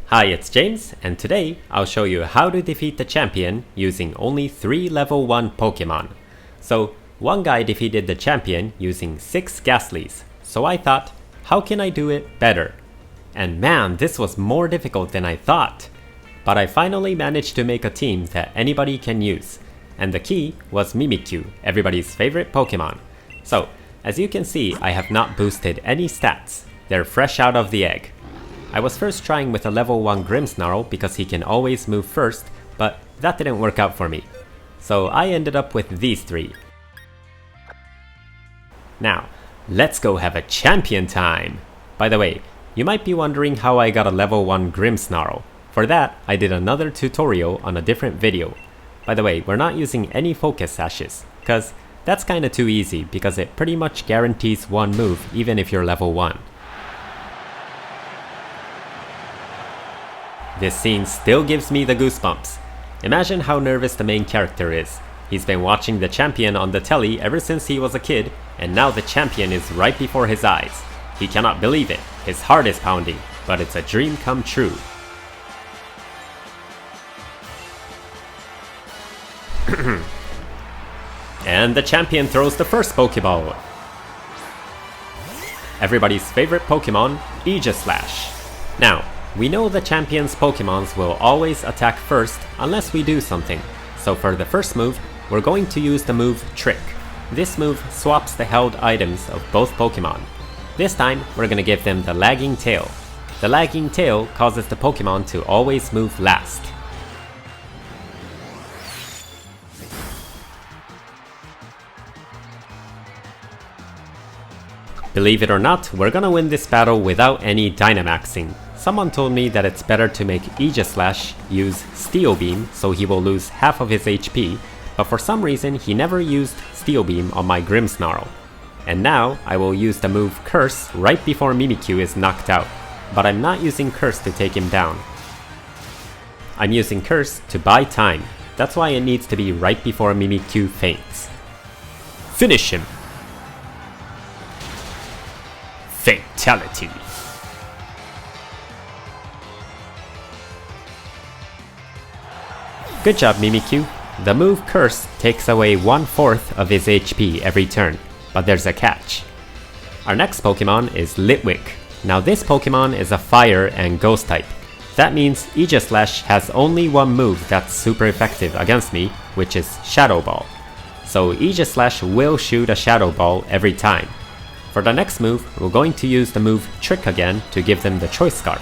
Hi, it's James, and today I'll show you how to defeat the champion using only 3 level 1 Pokemon. So, one guy defeated the champion using 6 Ghastlys, so I thought, how can I do it better? And man, this was more difficult than I thought! But I finally managed to make a team that anybody can use, and the key was Mimikyu, everybody's favorite Pokemon. So, as you can see, I have not boosted any stats, they're fresh out of the egg. I was first trying with a level 1 Grimmsnarl because he can always move first, but that didn't work out for me. So I ended up with these 3. Now, let's go have a champion time! By the way, you might be wondering how I got a level 1 Grimmsnarl. For that, I did another tutorial on a different video. By the way, we're not using any focus sashes, cause that's kinda too easy because it pretty much guarantees one move even if you're level 1. This scene still gives me the goosebumps. Imagine how nervous the main character is. He's been watching the champion on the telly ever since he was a kid, and now the champion is right before his eyes. He cannot believe it. His heart is pounding, but it's a dream come true. And the champion throws the first Pokeball. Everybody's favorite Pokemon, Aegislash. Now, we know the champion's Pokemons will always attack first unless we do something, so for the first move, we're going to use the move Trick. This move swaps the held items of both Pokemon. This time, we're gonna give them the lagging tail. The lagging tail causes the Pokemon to always move last. Believe it or not, we're gonna win this battle without any Dynamaxing. Someone told me that it's better to make Aegislash use Steel Beam so he will lose half of his HP, but for some reason he never used Steel Beam on my Grimmsnarl. And now I will use the move Curse right before Mimikyu is knocked out, but I'm not using Curse to take him down. I'm using Curse to buy time, that's why it needs to be right before Mimikyu faints. Finish him! Fatality! Good job, Mimikyu. The move Curse takes away 1/4 of his HP every turn, but there's a catch. Our next Pokemon is Litwick. Now this Pokemon is a Fire and Ghost type. That means Aegislash has only one move that's super effective against me, which is Shadow Ball. So Aegislash will shoot a Shadow Ball every time. For the next move, we're going to use the move Trick again to give them the Choice Scarf.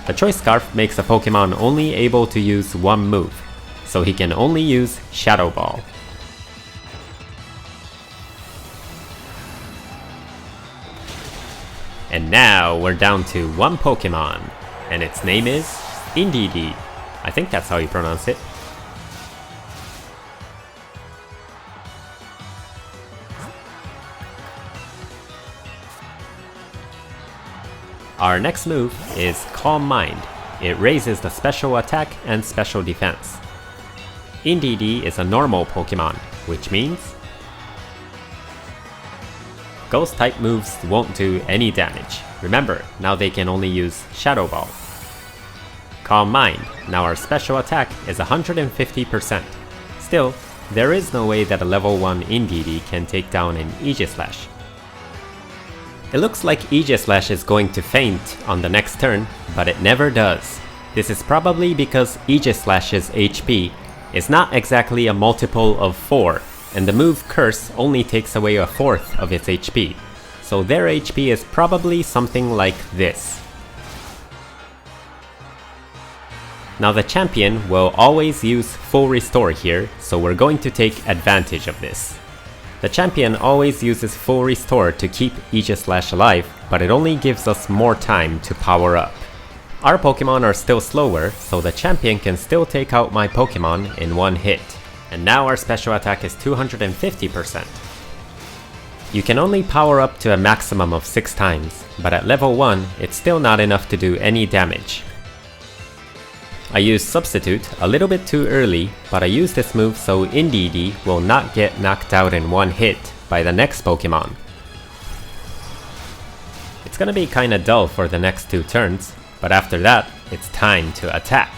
The Choice Scarf makes a Pokemon only able to use one move, so he can only use Shadow Ball. And now we're down to one Pokemon, and its name is Indeedee. I think that's how you pronounce it. Our next move is Calm Mind. It raises the special attack and special defense. Indeedee is a normal Pokemon, which means Ghost type moves won't do any damage. Remember, now they can only use Shadow Ball. Calm Mind. Now our special attack is 150%. Still, there is no way that a level 1 Indeedee can take down an Aegislash. It looks like Aegislash is going to faint on the next turn, but it never does. This is probably because Aegislash's HP is not exactly a multiple of 4, and the move Curse only takes away 1/4 of its HP, so their HP is probably something like this. Now the champion will always use full restore here, so we're going to take advantage of this. The champion always uses full restore to keep Aegislash alive, but it only gives us more time to power up. Our Pokemon are still slower, so the champion can still take out my Pokemon in one hit. And now our special attack is 250%. You can only power up to a maximum of 6 times, but at level 1, it's still not enough to do any damage. I used Substitute a little bit too early, but I used this move so Indeedee will not get knocked out in one hit by the next Pokemon. It's gonna be kinda dull for the next 2 turns, but after that, it's time to attack.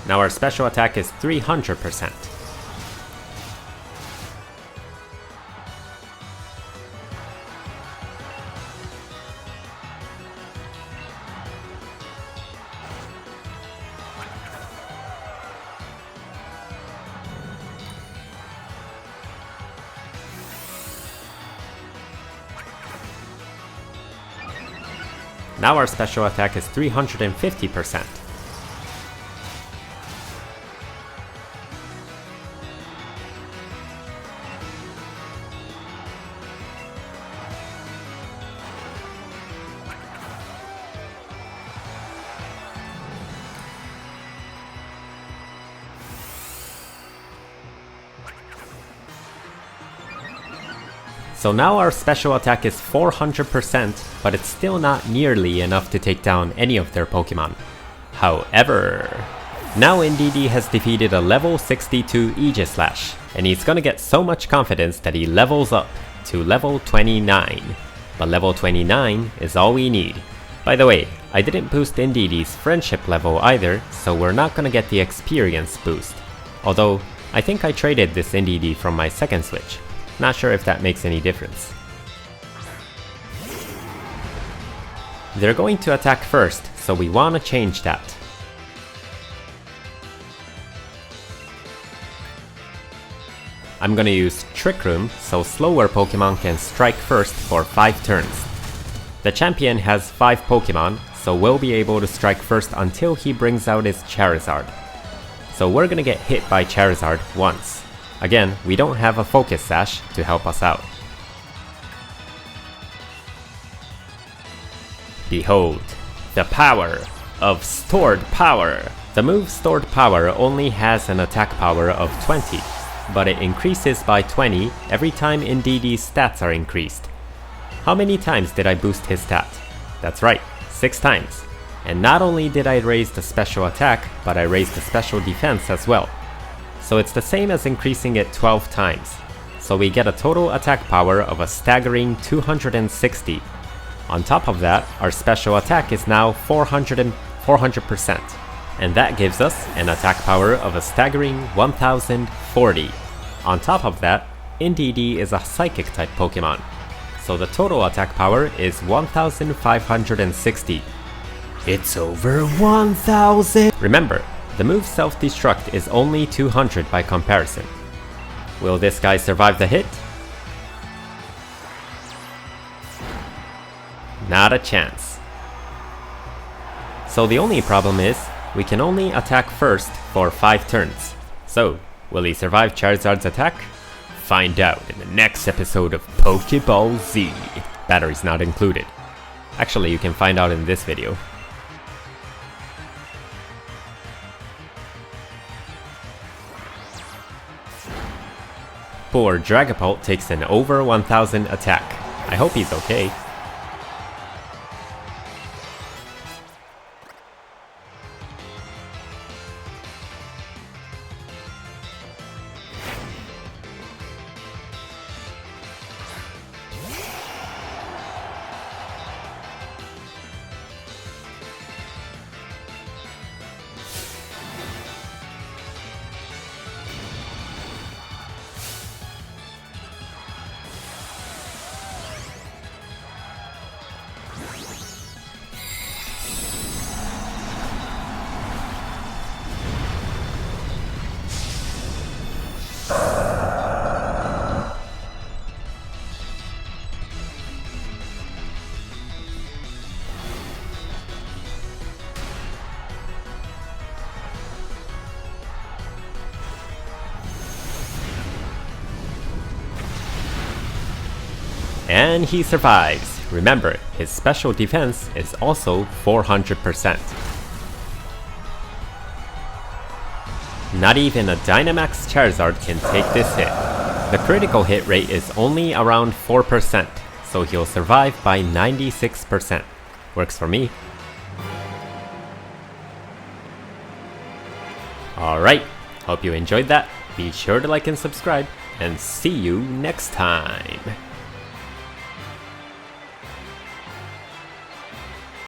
Now our special attack is 300%. Now our special attack is 350%. So now our special attack is 400%, but it's still not nearly enough to take down any of their Pokemon. However, now Indeedee has defeated a level 62 Aegislash, and he's gonna get so much confidence that he levels up to level 29. But level 29 is all we need. By the way, I didn't boost Indeedee's friendship level either, so we're not gonna get the experience boost. Although, I think I traded this Indeedee from my second switch. Not sure if that makes any difference. They're going to attack first, so we want to change that. I'm gonna use Trick Room so slower Pokemon can strike first for 5 turns. The champion has 5 Pokemon, so we'll be able to strike first until he brings out his Charizard. So we're gonna get hit by Charizard once. Again, we don't have a Focus Sash to help us out. Behold, the power of Stored Power! The move Stored Power only has an attack power of 20, but it increases by 20 every time Indeedee's stats are increased. How many times did I boost his stat? That's right, 6 times. And not only did I raise the special attack, but I raised the special defense as well. So it's the same as increasing it 12 times. So we get a total attack power of a staggering 260. On top of that, our special attack is now 400%. And that gives us an attack power of a staggering 1040. On top of that, Indeedee is a Psychic type Pokemon. So the total attack power is 1560. It's over 1000! Remember, the move Self-Destruct is only 200 by comparison. Will this guy survive the hit? Not a chance. So the only problem is, we can only attack first for 5 turns. So, will he survive Charizard's attack? Find out in the next episode of Pokeball Z. Batteries not included. Actually, you can find out in this video. Poor Dragapult takes an over 1000 attack. I hope he's okay. And he survives. Remember, his special defense is also 400%. Not even a Dynamax Charizard can take this hit. The critical hit rate is only around 4%, so he'll survive by 96%. Works for me. Alright, hope you enjoyed that. Be sure to like and subscribe, and see you next time.